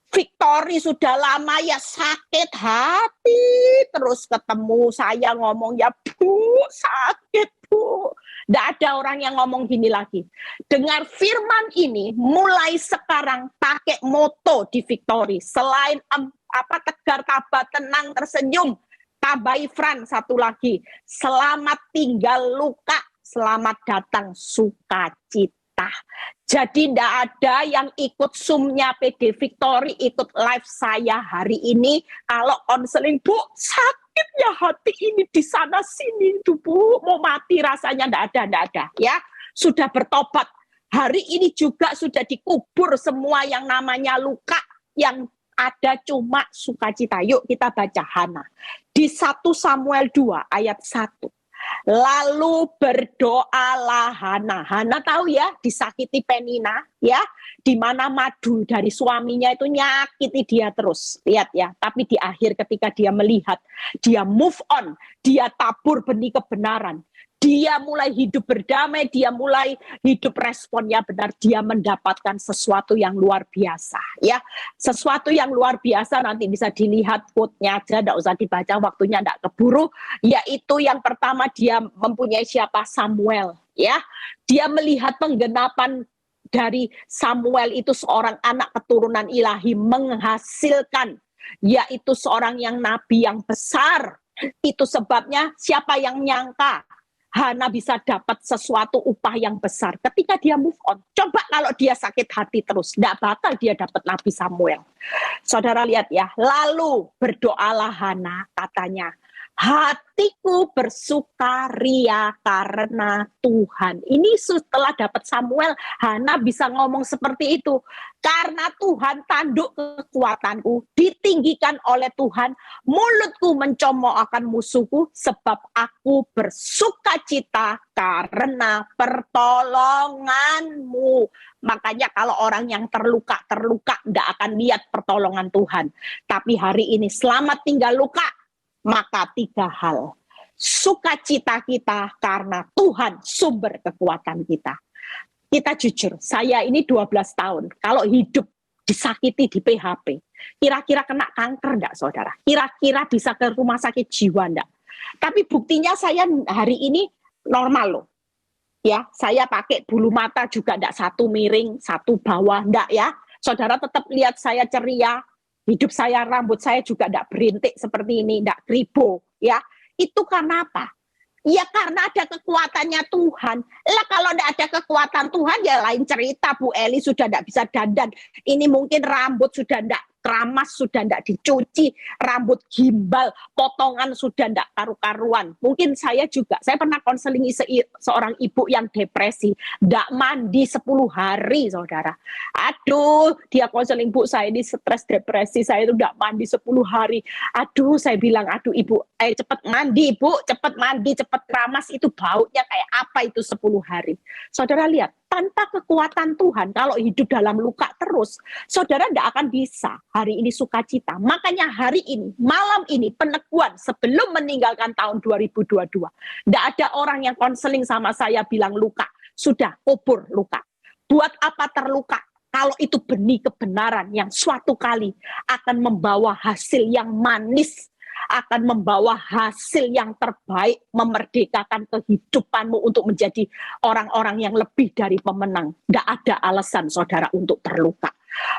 Victory sudah lama ya sakit hati. Terus ketemu saya ngomong, ya Bu, sakit Bu. Tidak ada orang yang ngomong gini lagi. Dengar firman ini, mulai sekarang pakai moto di Victory. Selain tegar, tabah, tenang, tersenyum. Tabai Fran satu lagi. Selamat tinggal luka, selamat datang sukacita. Jadi tidak ada yang ikut Zoom-nya PD Victory, ikut live saya hari ini. Kalau konseling, Bu, sakit ya hati ini di sana sini itu Bu, mau mati rasanya, tidak ada. Ya, sudah bertobat. Hari ini juga sudah dikubur semua yang namanya luka, yang ada cuma sukacita. Yuk kita baca Hana. Di 1 Samuel 2 ayat 1. Lalu berdoalah Hana. Hana tahu ya, disakiti Penina, ya, di mana madu dari suaminya itu nyakiti dia terus. Lihat ya, tapi di akhir ketika dia melihat, dia move on, dia tabur benih kebenaran. Dia mulai hidup berdamai, dia mulai hidup responnya benar, dia mendapatkan sesuatu yang luar biasa, ya. Sesuatu yang luar biasa nanti bisa dilihat quote-nya aja, enggak usah dibaca, waktunya enggak keburu, yaitu yang pertama dia mempunyai siapa? Samuel, ya. Dia melihat penggenapan dari Samuel itu seorang anak keturunan ilahi menghasilkan, yaitu seorang yang nabi yang besar. Itu sebabnya siapa yang nyangka Hana bisa dapat sesuatu upah yang besar ketika dia move on. Coba kalau dia sakit hati terus, tidak bakal dia dapat Nabi Samuel. Saudara lihat ya, lalu berdoalah Hana, katanya, hatiku bersukaria karena Tuhan. Ini setelah dapat Samuel, Hana bisa ngomong seperti itu. Karena Tuhan tanduk kekuatanku, ditinggikan oleh Tuhan, mulutku mencomookan musuhku, sebab aku bersukacita karena pertolonganmu. Makanya kalau orang yang terluka, tidak akan lihat pertolongan Tuhan. Tapi hari ini selamat tinggal luka, maka 3 hal. Sukacita kita karena Tuhan sumber kekuatan kita. Kita jujur, saya ini 12 tahun. Kalau hidup disakiti di PHP, kira-kira kena kanker enggak saudara? Kira-kira bisa ke rumah sakit jiwa enggak? Tapi buktinya saya hari ini normal loh. Ya, saya pakai bulu mata juga enggak satu miring, satu bawah, enggak ya. Saudara tetap lihat saya ceria. Hidup saya, rambut saya juga tidak berintik seperti ini, tidak kribo, ya. Itu karena apa? Ya karena ada kekuatannya Tuhan. Lah kalau tidak ada kekuatan Tuhan ya lain cerita. Bu Eli sudah tidak bisa dandan. Ini mungkin rambut sudah tidak keramas, sudah tidak dicuci, rambut gimbal, potongan sudah tidak karu-karuan. Mungkin saya juga, saya pernah konselingi seorang ibu yang depresi, tidak mandi 10 hari, saudara. Aduh, dia konseling, Bu, saya ini stres depresi, saya itu tidak mandi 10 hari. Aduh, saya bilang, aduh ibu, cepat mandi, Bu, cepat mandi, cepat keramas, itu baunya kayak apa itu 10 hari. Saudara lihat, tanpa kekuatan Tuhan, kalau hidup dalam luka terus, saudara tidak akan bisa hari ini sukacita. Makanya hari ini, malam ini, peneguhan sebelum meninggalkan tahun 2022. Tidak ada orang yang konseling sama saya bilang luka. Sudah, kubur luka. Buat apa terluka? Kalau itu benih kebenaran yang suatu kali akan membawa hasil yang manis, akan membawa hasil yang terbaik, memerdekakan kehidupanmu untuk menjadi orang-orang yang lebih dari pemenang. Tidak ada alasan saudara untuk terluka.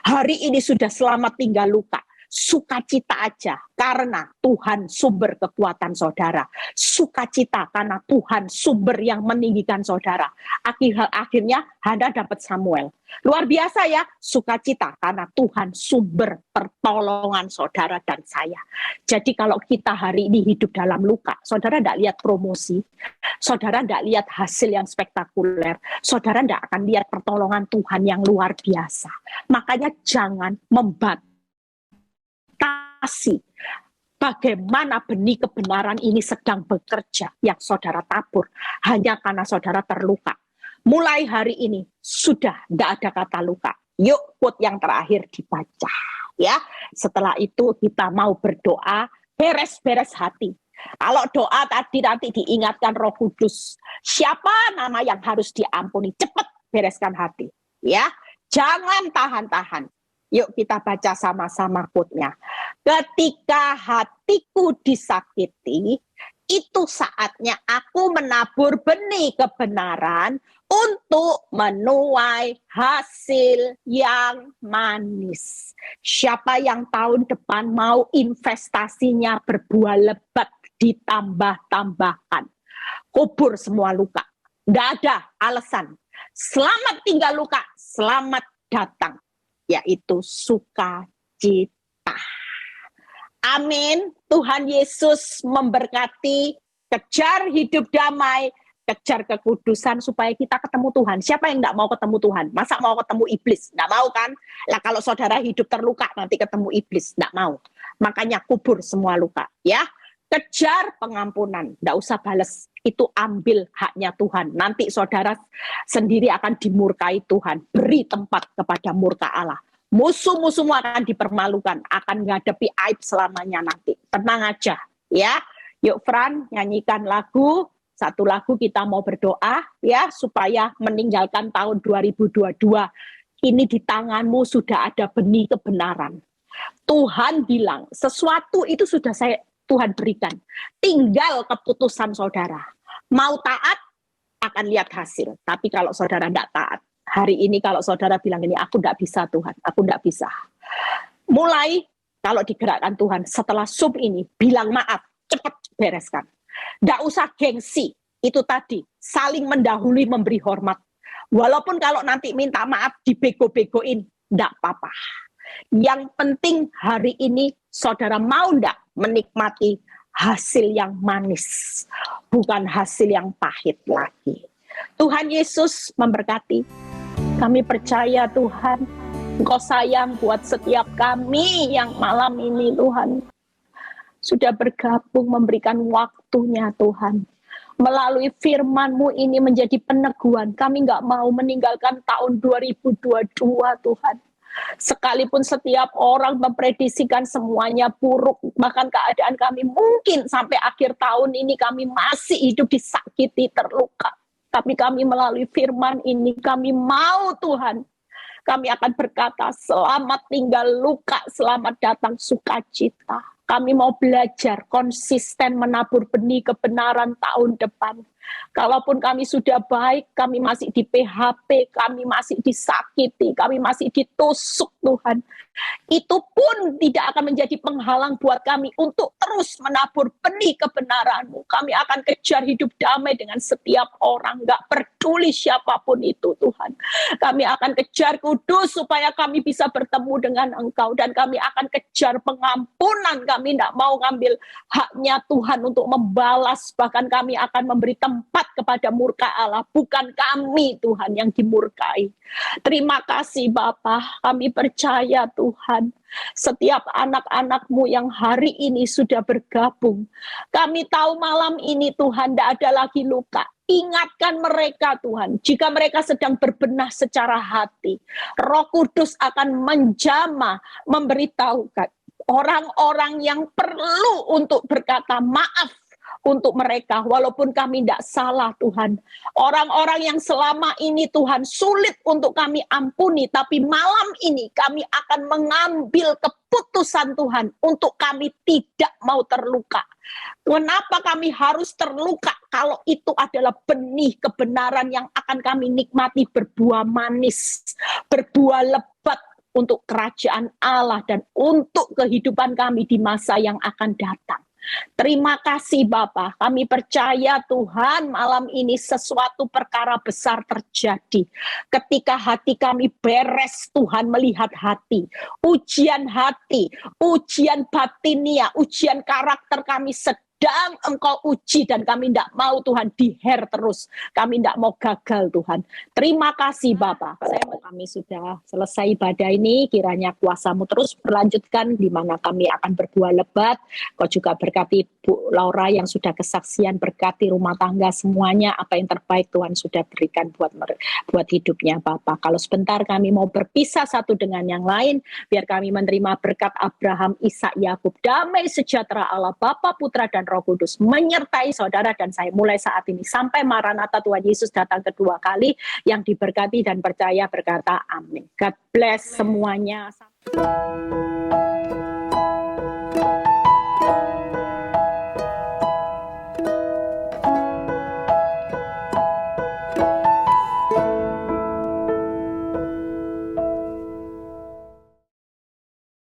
Hari ini sudah selamat tinggal luka. Sukacita aja karena Tuhan sumber kekuatan saudara. Sukacita karena Tuhan sumber yang meninggikan saudara. Akhirnya Hana dapat Samuel. Luar biasa ya, sukacita karena Tuhan sumber pertolongan saudara dan saya. Jadi kalau kita hari ini hidup dalam luka, saudara tidak lihat promosi, saudara tidak lihat hasil yang spektakuler, saudara tidak akan lihat pertolongan Tuhan yang luar biasa. Makanya jangan membatasi bagaimana benih kebenaran ini sedang bekerja yang saudara tabur hanya karena saudara terluka. Mulai hari ini sudah tidak ada kata luka. Yuk quote yang terakhir dibaca ya. Setelah itu kita mau berdoa beres-beres hati. Kalau doa tadi nanti diingatkan Roh Kudus, siapa nama yang harus diampuni, cepat bereskan hati ya. Jangan tahan-tahan. Yuk kita baca sama-sama quote-nya. Ketika hatiku disakiti, itu saatnya aku menabur benih kebenaran untuk menuai hasil yang manis. Siapa yang tahun depan mau investasinya berbuah lebat ditambah-tambahkan. Kubur semua luka. Tidak ada alasan. Selamat tinggal luka, selamat datang. Yaitu sukacita. Amin. Tuhan Yesus memberkati. Kejar hidup damai, kejar kekudusan supaya kita ketemu Tuhan. Siapa yang tidak mau ketemu Tuhan? Masa mau ketemu iblis? Tidak mau kan? Lah kalau saudara hidup terluka nanti ketemu iblis, tidak mau. Makanya kubur semua luka, ya. Kejar pengampunan, tidak usah balas. itu ambil haknya Tuhan. Nanti saudara sendiri akan dimurkai Tuhan. Beri tempat kepada murka Allah. Musuh-musuhmu akan dipermalukan, akan menghadapi aib selamanya nanti. Tenang aja, ya. Yuk Fran, nyanyikan lagu. Satu lagu kita mau berdoa, ya, supaya meninggalkan tahun 2022. Ini di tanganmu sudah ada benih kebenaran. Tuhan bilang, sesuatu itu sudah Tuhan berikan. Tinggal keputusan saudara. Mau taat, akan lihat hasil. Tapi kalau saudara tidak taat, hari ini kalau saudara bilang ini, aku tidak bisa Tuhan, aku tidak bisa. Mulai, kalau digerakkan Tuhan, setelah sub ini, bilang maaf, cepat bereskan. Tidak usah gengsi, itu tadi, saling mendahului memberi hormat. Walaupun kalau nanti minta maaf, dibego-begoin, tidak apa-apa. Yang penting hari ini saudara mau enggak menikmati hasil yang manis, bukan hasil yang pahit lagi. Tuhan Yesus memberkati. Kami percaya Tuhan, Engkau sayang buat setiap kami yang malam ini Tuhan. Sudah bergabung memberikan waktunya Tuhan. Melalui firman-Mu ini menjadi peneguhan. Kami enggak mau meninggalkan tahun 2022 Tuhan. Sekalipun setiap orang memprediksikan semuanya buruk, bahkan keadaan kami mungkin sampai akhir tahun ini kami masih hidup disakiti, terluka. Tapi kami melalui firman ini, kami mau Tuhan, kami akan berkata, selamat tinggal luka, selamat datang sukacita. Kami mau belajar konsisten menabur benih kebenaran tahun depan. Kalaupun kami sudah baik, kami masih di PHP, kami masih disakiti, kami masih ditusuk Tuhan. Itu pun tidak akan menjadi penghalang buat kami untuk terus menabur benih kebenaran-Mu. Kami akan kejar hidup damai dengan setiap orang, gak peduli siapapun itu Tuhan. Kami akan kejar kudus supaya kami bisa bertemu dengan Engkau. Dan kami akan kejar pengampunan, kami tidak mau ngambil haknya Tuhan untuk membalas. Bahkan kami akan memberi tempat kepada murka Allah. Bukan kami Tuhan yang dimurkai. Terima kasih Bapa, kami percaya Tuhan. Setiap anak-anak-Mu yang hari ini sudah bergabung. Kami tahu malam ini Tuhan tidak ada lagi luka. Ingatkan mereka Tuhan, jika mereka sedang berbenah secara hati. Roh Kudus akan menjamah, memberitahukan orang-orang yang perlu untuk berkata maaf untuk mereka, walaupun kami tidak salah Tuhan. Orang-orang yang selama ini Tuhan sulit untuk kami ampuni, tapi malam ini kami akan mengambil keputusan Tuhan untuk kami tidak mau terluka. Kenapa kami harus terluka kalau itu adalah benih kebenaran yang akan kami nikmati berbuah manis, berbuah lebat untuk kerajaan Allah dan untuk kehidupan kami di masa yang akan datang. Terima kasih Bapa, kami percaya Tuhan malam ini sesuatu perkara besar terjadi. Ketika hati kami beres, Tuhan melihat hati. Ujian hati, ujian batinia, ujian karakter kami sedang Engkau uji dan kami tidak mau Tuhan diher terus. Kami tidak mau gagal Tuhan. Terima kasih Bapa. Kami sudah selesai ibadah ini. Kiranya kuasa-Mu terus berlanjutkan di mana kami akan berbuah lebat. Kau juga berkati Bu Laura yang sudah kesaksian, berkati rumah tangga semuanya. Apa yang terbaik Tuhan sudah berikan buat hidupnya Bapa. Kalau sebentar kami mau berpisah satu dengan yang lain, biar kami menerima berkat Abraham, Ishak, Yakub, damai sejahtera Allah Bapa, Putra dan Roh Kudus menyertai saudara dan saya mulai saat ini sampai Maranatha Tuhan Yesus datang kedua kali. Yang diberkati dan percaya berkata amin. God bless semuanya.